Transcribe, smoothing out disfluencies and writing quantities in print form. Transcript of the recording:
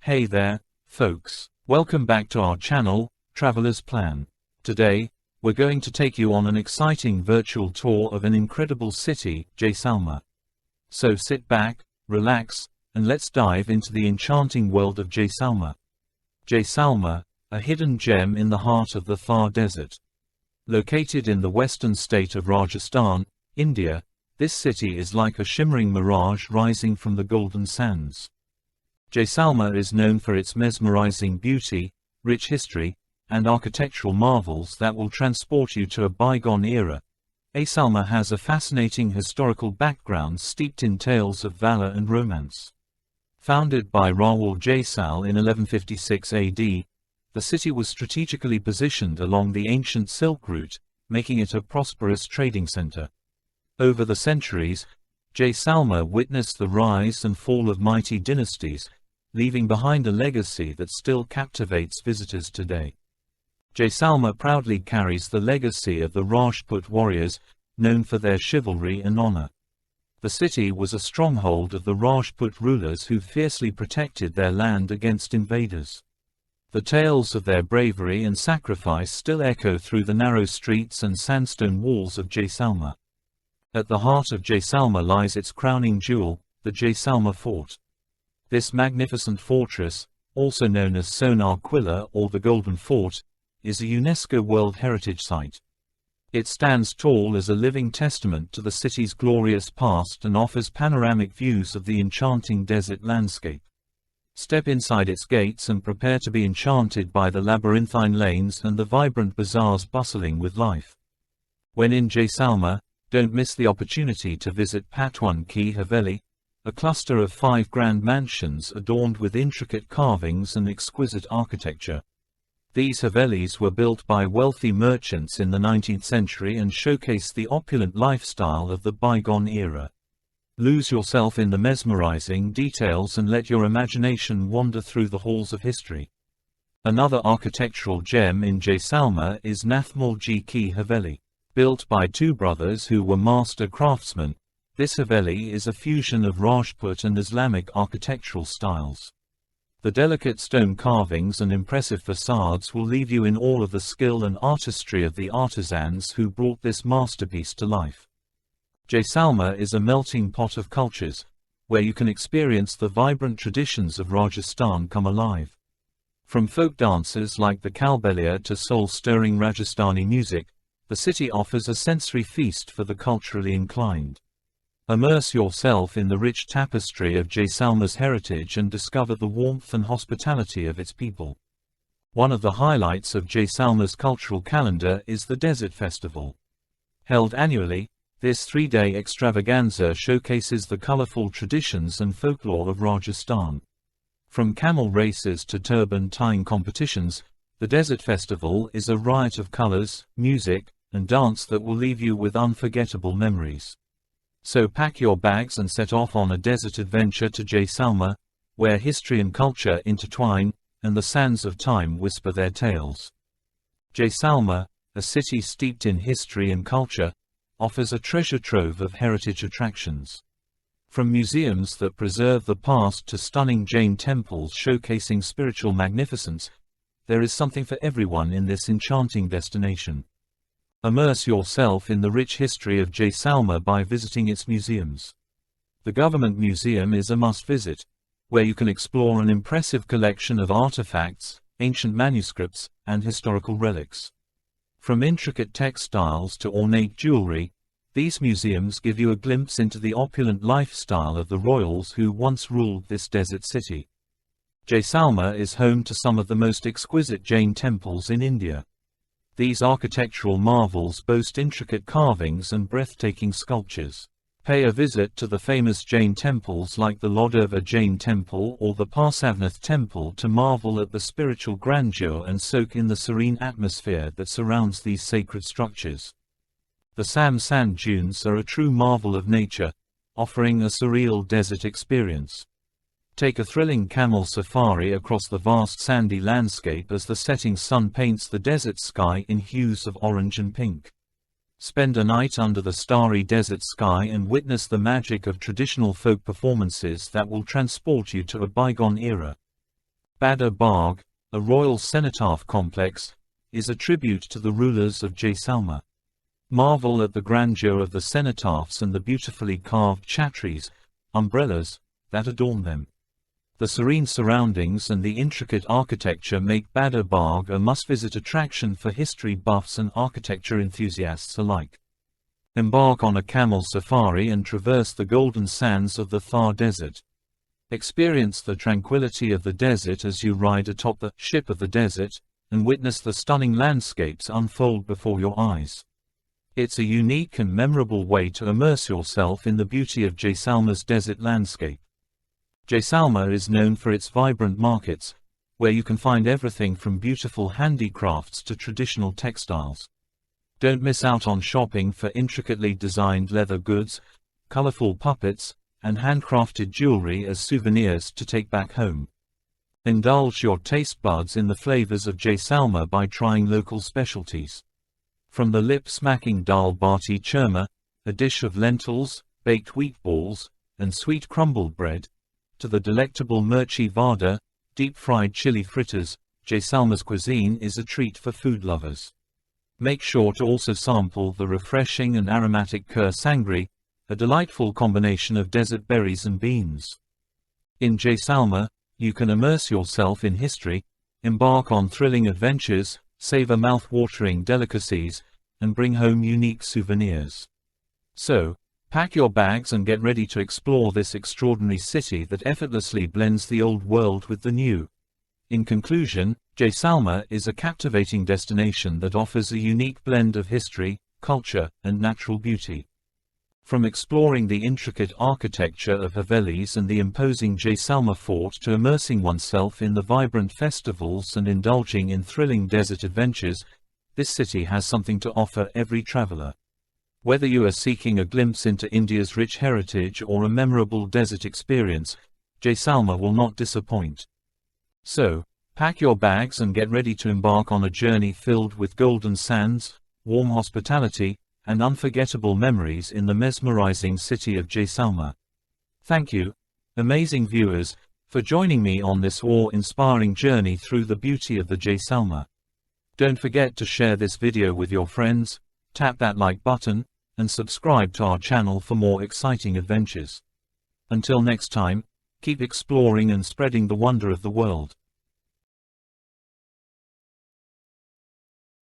Hey there, folks. Welcome back to our channel, Traveler's Plan. Today, we're going to take you on an exciting virtual tour of an incredible city, Jaisalmer. So sit back, relax, and let's dive into the enchanting world of Jaisalmer. Jaisalmer, a hidden gem in the heart of the Thar Desert. Located in the western state of Rajasthan, India, this city is like a shimmering mirage rising from the golden sands. Jaisalmer is known for its mesmerizing beauty, rich history, and architectural marvels that will transport you to a bygone era. Jaisalmer has a fascinating historical background steeped in tales of valor and romance. Founded by Rawal Jaisal in 1156 AD, the city was strategically positioned along the ancient Silk Route, making it a prosperous trading center. Over the centuries, Jaisalmer witnessed the rise and fall of mighty dynasties, leaving behind a legacy that still captivates visitors today. Jaisalmer proudly carries the legacy of the Rajput warriors, known for their chivalry and honor. The city was a stronghold of the Rajput rulers who fiercely protected their land against invaders. The tales of their bravery and sacrifice still echo through the narrow streets and sandstone walls of Jaisalmer. At the heart of Jaisalmer lies its crowning jewel, the Jaisalmer Fort. This magnificent fortress, also known as Sonar Quilla or the Golden Fort, is a UNESCO World Heritage Site. It stands tall as a living testament to the city's glorious past and offers panoramic views of the enchanting desert landscape. Step inside its gates and prepare to be enchanted by the labyrinthine lanes and the vibrant bazaars bustling with life. When in Jaisalmer, don't miss the opportunity to visit Patwan Ki Haveli, a cluster of 5 grand mansions adorned with intricate carvings and exquisite architecture. These Havelis were built by wealthy merchants in the 19th century and showcase the opulent lifestyle of the bygone era. Lose yourself in the mesmerizing details and let your imagination wander through the halls of history. Another architectural gem in Jaisalmer is Nathmul Ki Haveli. Built by 2 brothers who were master craftsmen, this Haveli is a fusion of Rajput and Islamic architectural styles. The delicate stone carvings and impressive facades will leave you in awe of the skill and artistry of the artisans who brought this masterpiece to life. Jaisalmer is a melting pot of cultures, where you can experience the vibrant traditions of Rajasthan come alive. From folk dances like the Kalbelia to soul-stirring Rajasthani music, the city offers a sensory feast for the culturally inclined. Immerse yourself in the rich tapestry of Jaisalmer's heritage and discover the warmth and hospitality of its people. One of the highlights of Jaisalmer's cultural calendar is the Desert Festival. Held annually, this 3-day extravaganza showcases the colorful traditions and folklore of Rajasthan. From camel races to turban tying competitions, the Desert Festival is a riot of colors, music, and dance that will leave you with unforgettable memories. So pack your bags and set off on a desert adventure to Jaisalmer, where history and culture intertwine, and the sands of time whisper their tales. Jaisalmer, a city steeped in history and culture, offers a treasure trove of heritage attractions. From museums that preserve the past to stunning Jain temples showcasing spiritual magnificence, there is something for everyone in this enchanting destination. Immerse yourself in the rich history of Jaisalmer by visiting its museums. The Government Museum is a must-visit, where you can explore an impressive collection of artifacts, ancient manuscripts, and historical relics. From intricate textiles to ornate jewelry, these museums give you a glimpse into the opulent lifestyle of the royals who once ruled this desert city. Jaisalmer is home to some of the most exquisite Jain temples in India. These architectural marvels boast intricate carvings and breathtaking sculptures. Pay a visit to the famous Jain temples like the Lodurva Jain Temple or the Parsavnath Temple to marvel at the spiritual grandeur and soak in the serene atmosphere that surrounds these sacred structures. The Sam sand dunes are a true marvel of nature, offering a surreal desert experience. Take a thrilling camel safari across the vast sandy landscape as the setting sun paints the desert sky in hues of orange and pink. Spend a night under the starry desert sky and witness the magic of traditional folk performances that will transport you to a bygone era. Badar Bagh, a royal cenotaph complex, is a tribute to the rulers of Jaisalmer. Marvel at the grandeur of the cenotaphs and the beautifully carved chhatris, umbrellas, that adorn them. The serene surroundings and the intricate architecture make Badar Bagh a must-visit attraction for history buffs and architecture enthusiasts alike. Embark on a camel safari and traverse the golden sands of the Thar Desert. Experience the tranquility of the desert as you ride atop the ship of the desert, and witness the stunning landscapes unfold before your eyes. It's a unique and memorable way to immerse yourself in the beauty of Jaisalmer's desert landscape. Jaisalmer is known for its vibrant markets, where you can find everything from beautiful handicrafts to traditional textiles. Don't miss out on shopping for intricately designed leather goods, colorful puppets, and handcrafted jewelry as souvenirs to take back home. Indulge your taste buds in the flavors of Jaisalmer by trying local specialties. From the lip-smacking dal bati churma, a dish of lentils, baked wheat balls, and sweet crumbled bread, to the delectable mirchi vada, deep-fried chili fritters, Jaisalmer's cuisine is a treat for food lovers. Make sure to also sample the refreshing and aromatic Kur Sangri, a delightful combination of desert berries and beans. In Jaisalmer, you can immerse yourself in history, embark on thrilling adventures, savor mouth-watering delicacies, and bring home unique souvenirs. So, pack your bags and get ready to explore this extraordinary city that effortlessly blends the old world with the new. In conclusion, Jaisalmer is a captivating destination that offers a unique blend of history, culture, and natural beauty. From exploring the intricate architecture of Havelis and the imposing Jaisalmer fort to immersing oneself in the vibrant festivals and indulging in thrilling desert adventures, this city has something to offer every traveler. Whether you are seeking a glimpse into India's rich heritage or a memorable desert experience, Jaisalmer will not disappoint. So, pack your bags and get ready to embark on a journey filled with golden sands, warm hospitality, and unforgettable memories in the mesmerizing city of Jaisalmer. Thank you, amazing viewers, for joining me on this awe-inspiring journey through the beauty of the Jaisalmer. Don't forget to share this video with your friends, tap that like button, and subscribe to our channel for more exciting adventures. Until next time, keep exploring and spreading the wonder of the world.